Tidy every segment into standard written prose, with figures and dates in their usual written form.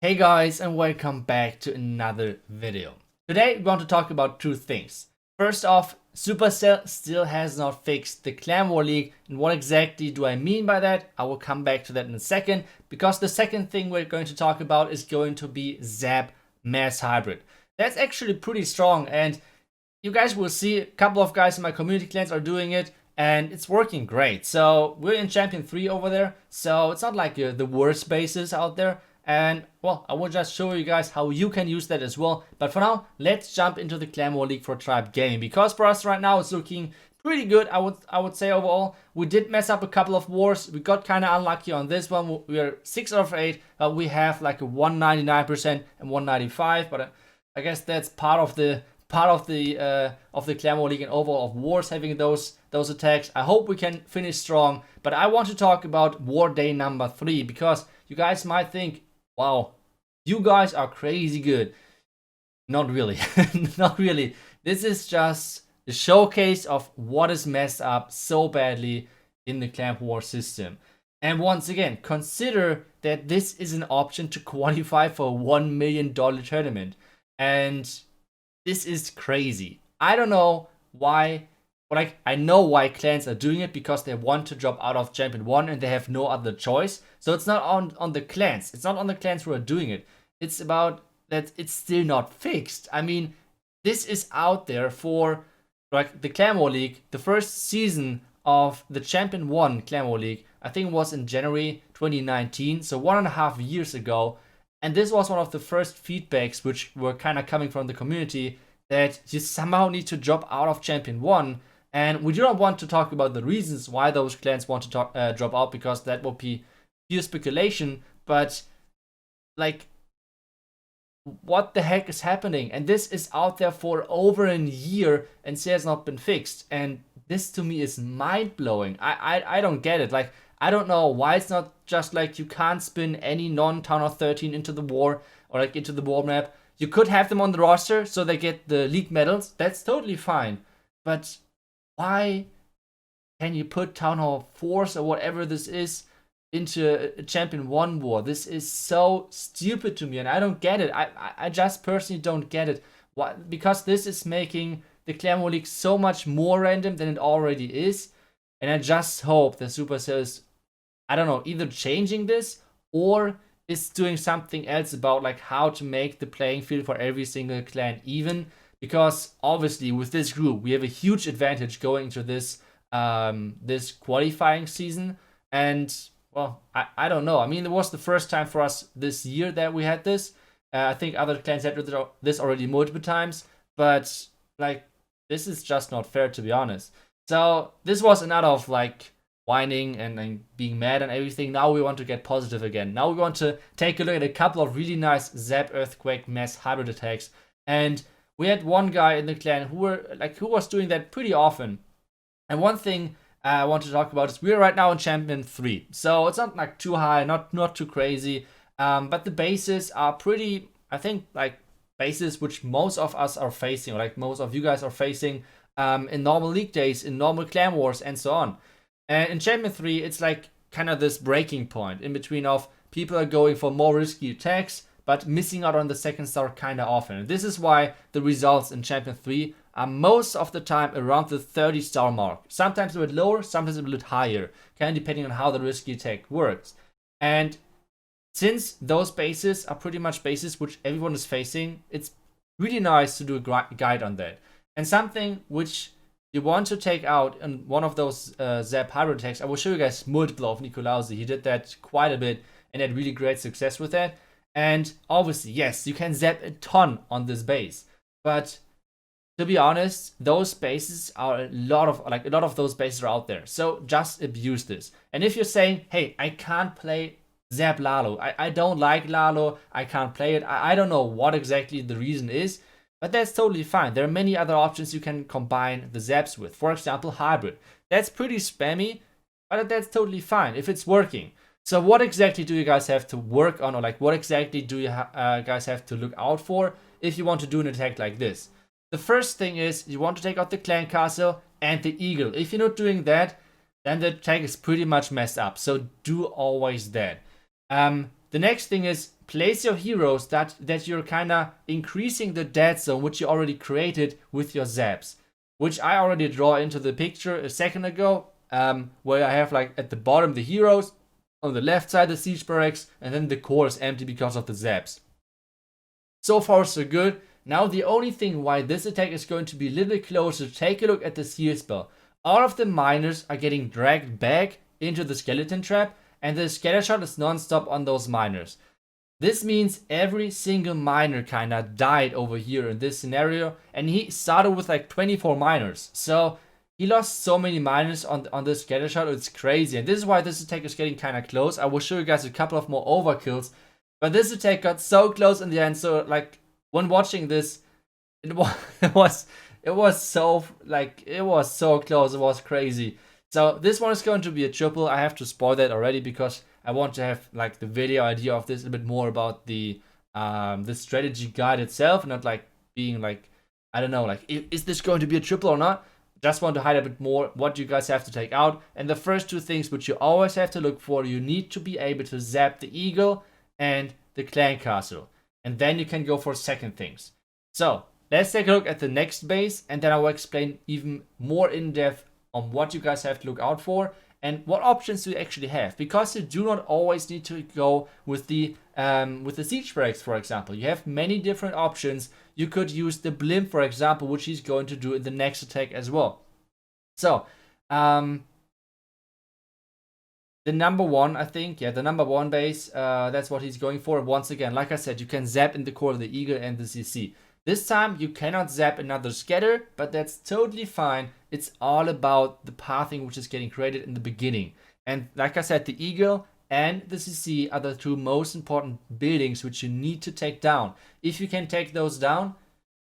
Hey guys, and welcome back to another video. Today we want to talk about two things. First off, Supercell still has not fixed the Clan War League, and what exactly do I mean by that? I will come back to that in a second, because the second thing we're going to talk about is going to be Zap Mass Hybrid. That's actually pretty strong, and you guys will see a couple of guys in my community clans are doing it, and it's working great. So we're in Champion 3 over there, so it's not like the worst bases out there. And well, I will just show you guys how you can use that as well. But for now, let's jump into the Clan War League for Tribe Gaming, because for us right now it's looking pretty good. I would say overall. We did mess up a couple of wars. We got kind of unlucky on this one. We are 6 out of 8. We have like a 199% and 195, but I guess that's part of the Clan War League and overall of wars having those attacks. I hope we can finish strong. But I want to talk about War Day number 3, because you guys might think, wow, you guys are crazy good. Not really. Not really. This is just the showcase of what is messed up so badly in the Clan War system. And once again, consider that this is an option to qualify for a $1 million tournament. And this is crazy. I don't know why. Like, I know why clans are doing it, because they want to drop out of Champion 1 and they have no other choice. So it's not on the clans. It's not on the clans who are doing it. It's about that it's still not fixed. I mean, this is out there for like the Clan War League. The first season of the Champion 1 Clan War League, I think, was in January 2019, so 1.5 years ago. And this was one of the first feedbacks which were kind of coming from the community, that you somehow need to drop out of Champion 1. And we do not want to talk about the reasons why those clans want to drop out, because that would be pure speculation. But like, what the heck is happening? And this is out there for over a year and still has not been fixed. And this to me is mind-blowing. I don't get it. Like, I don't know why it's not just like you can't spin any non-Town of 13 into the war, or like into the war map. You could have them on the roster so they get the league medals. That's totally fine. But why can you put Town Hall Force or whatever this is into a Champion 1 war? This is so stupid to me, and I don't get it. I just personally don't get it. Why? Because this is making the Clan War League so much more random than it already is. And I just hope that Supercell is, I don't know, either changing this or is doing something else about like how to make the playing field for every single clan even. Because obviously with this group we have a huge advantage going into this this qualifying season. And well, I don't know. I mean, it was the first time for us this year that we had this. I think other clans had this already multiple times, but like, this is just not fair, to be honest. So this was another of like whining and being mad and everything. Now we want to get positive again. Now we want to take a look at a couple of really nice Zap Earthquake Mass Hybrid attacks. And we had one guy in the clan who was doing that pretty often. And one thing I want to talk about is we're right now in Champion 3. So it's not like too high, not too crazy. But the bases are pretty, I think, like bases which most of us are facing, or like most of you guys are facing in normal league days, in normal clan wars, and so on. And in Champion 3, it's like kind of this breaking point in between of people are going for more risky attacks, but missing out on the second star kind of often. And this is why the results in Champion 3 are most of the time around the 30 star mark. Sometimes a bit lower, sometimes a bit higher, kind of depending on how the risky attack works. And since those bases are pretty much bases which everyone is facing, it's really nice to do a guide on that. And something which you want to take out in one of those Zap Hybrid attacks, I will show you guys multiple of Nikolausi. He did that quite a bit and had really great success with that. And obviously, yes, you can zap a ton on this base, but to be honest, those bases are a lot of those bases are out there. So just abuse this. And if you're saying, hey, I can't play Zap Lalo, I don't like Lalo, I can't play it, I don't know what exactly the reason is, but that's totally fine. There are many other options you can combine the Zaps with. For example, Hybrid. That's pretty spammy, but that's totally fine if it's working. So what exactly do you guys have to work on, or like what exactly do you guys have to look out for if you want to do an attack like this? The first thing is you want to take out the Clan Castle and the Eagle. If you're not doing that, then the attack is pretty much messed up. So do always that. The next thing is place your heroes that you're kind of increasing the dead zone which you already created with your zaps, which I already draw into the picture a second ago, where I have like at the bottom the heroes, on the left side the siege barracks, and then the core is empty because of the zaps. So far so good. Now the only thing why this attack is going to be a little bit closer, take a look at the seal spell. All of the miners are getting dragged back into the skeleton trap, and the scatter shot is non-stop on those miners. This means every single miner kinda died over here in this scenario, and he started with like 24 miners. So he lost so many miners on this scatter shot, it's crazy. And this is why this attack is getting kinda close. I will show you guys a couple of more overkills, but this attack got so close in the end. So like when watching this, it was so close, it was crazy. So this one is going to be a triple. I have to spoil that already because I want to have like the video idea of this a bit more about the strategy guide itself, not like being like, I don't know, like is this going to be a triple or not? Just want to highlight a bit more what you guys have to take out. And the first two things which you always have to look for, you need to be able to zap the eagle and the clan castle, and then you can go for second things. So let's take a look at the next base, and then I will explain even more in depth on what you guys have to look out for and what options do you actually have, because you do not always need to go with the siege barracks, for example. You have many different options. You could use the blimp, for example, which he's going to do in the next attack as well. So the number one, I think, yeah, the number one base, that's what he's going for. Once again, like I said, you can zap in the core of the eagle and the CC. This time you cannot zap another scatter, but that's totally fine. It's all about the pathing which is getting created in the beginning. And like I said, the eagle and the CC are the two most important buildings which you need to take down. If you can take those down,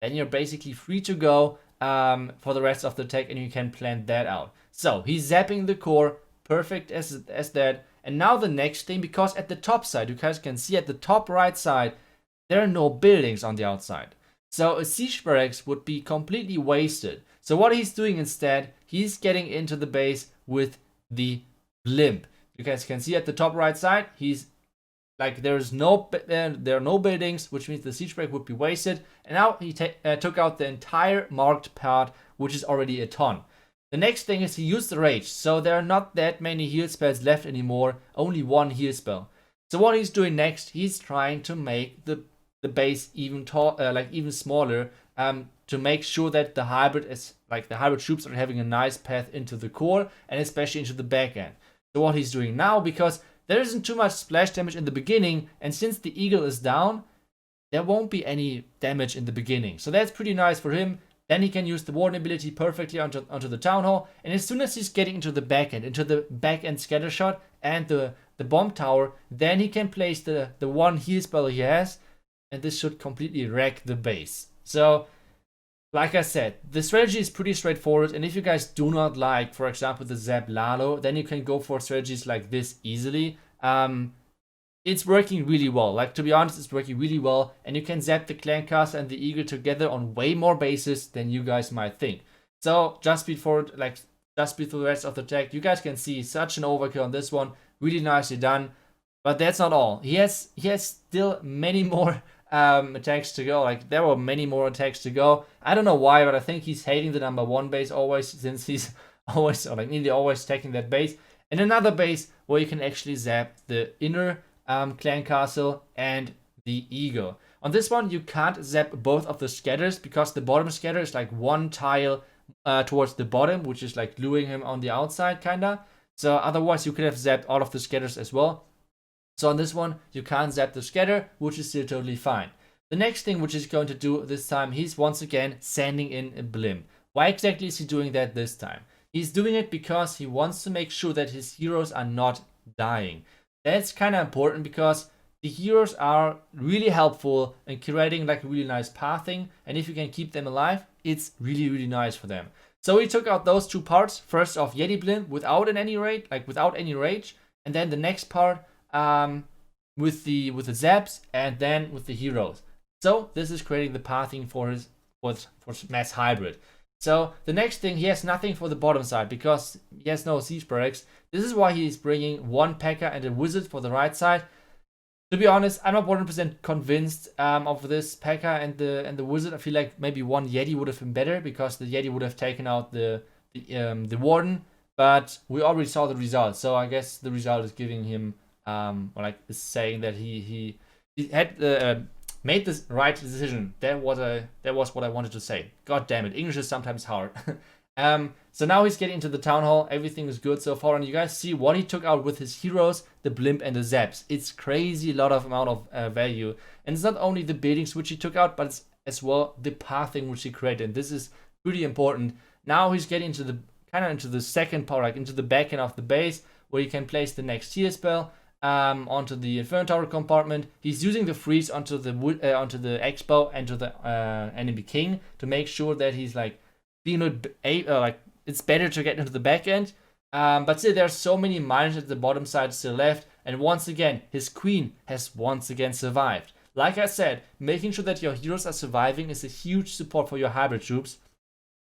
then you're basically free to go for the rest of the attack, and you can plan that out. So he's zapping the core, perfect as that. And now the next thing, because at the top side, you guys can see at the top right side, there are no buildings on the outside. So a siege barracks would be completely wasted. So what he's doing instead, he's getting into the base with the blimp. You guys can see at the top right side, he's like there are no buildings, which means the siege barrack would be wasted. And now he took out the entire marked part, which is already a ton. The next thing is he used the rage, so there are not that many heal spells left anymore, only one heal spell. So what he's doing next, he's trying to make the base even smaller, to make sure that the hybrid troops are having a nice path into the core and especially into the back end. So what he's doing now, because there isn't too much splash damage in the beginning, and since the eagle is down, there won't be any damage in the beginning. So that's pretty nice for him. Then he can use the warden ability perfectly onto the town hall, and as soon as he's getting into the back end scatter shot and the bomb tower, then he can place the one heal spell he has, and this should completely wreck the base. So, like I said, the strategy is pretty straightforward, and if you guys do not like, for example, the Zap Lalo, then you can go for strategies like this easily. It's working really well. Like, to be honest, it's working really well, and you can zap the clan castle and the eagle together on way more bases than you guys might think. So, just before the rest of the attack, you guys can see such an overkill on this one. Really nicely done. But that's not all. He has still many more attacks to go. Like, there were many more attacks to go. I don't know why, but I think he's hating the number one base always, since he's always, or like nearly always, taking that base. And another base where you can actually zap the inner clan castle and the eagle. On this one, you can't zap both of the scatters because the bottom scatter is like one tile towards the bottom, which is like gluing him on the outside, kinda. So otherwise, you could have zapped all of the scatters as well. So on this one, you can't zap the scatter, which is still totally fine. The next thing which he's going to do this time, he's once again sending in a blimp. Why exactly is he doing that this time? He's doing it because he wants to make sure that his heroes are not dying. That's kind of important because the heroes are really helpful in creating like a really nice pathing, and if you can keep them alive, it's really, really nice for them. So he took out those two parts. First off, Yeti Blimp without any rage, and then the next part with the zaps, and then with the heroes. So this is creating the pathing for mass hybrid. So the next thing, he has nothing for the bottom side because he has no siege barracks. This is why he's bringing one P.E.K.K.A. and a wizard for the right side. To be honest, I'm not 100% convinced of this P.E.K.K.A. and the Wizard. I feel like maybe one Yeti would have been better because the Yeti would have taken out the Warden. But we already saw the result, so I guess the result is giving him is saying that he had made this right decision. That was what I wanted to say. God damn it, English is sometimes hard. So now he's getting into the town hall. Everything is good so far, and you guys see what he took out with his heroes, the blimp and the zaps. It's crazy, a lot of amount of value, and it's not only the buildings which he took out, but it's as well the pathing which he created. And this is pretty important. Now he's getting into the into the second part, like into the back end of the base, where you can place the next tier spell onto the Inferno Tower compartment. He's using the freeze onto the Expo and to the enemy king to make sure that he's like being it's better to get into the back end. But still, there's so many miners at the bottom side still left, and once again, his queen has once again survived. Like I said, making sure that your heroes are surviving is a huge support for your hybrid troops,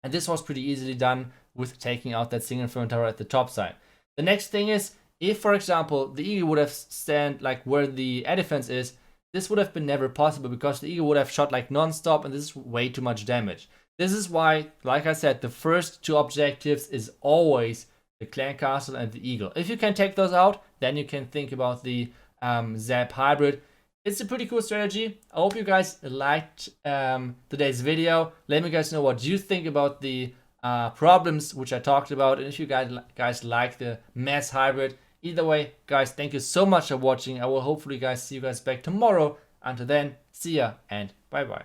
and this was pretty easily done with taking out that single Inferno Tower at the top side. The next thing is, if for example the Eagle would have stand like where the air defense is, this would have been never possible because the Eagle would have shot like non-stop, and this is way too much damage. This is why, like I said, the first two objectives is always the Clan Castle and the Eagle. If you can take those out, then you can think about the Zap hybrid. It's a pretty cool strategy. I hope you guys liked today's video. Let me guys know what you think about the problems which I talked about, and if you guys like the mass hybrid. Either way, guys, thank you so much for watching. I will hopefully guys see you guys back tomorrow. Until then, see ya and bye bye.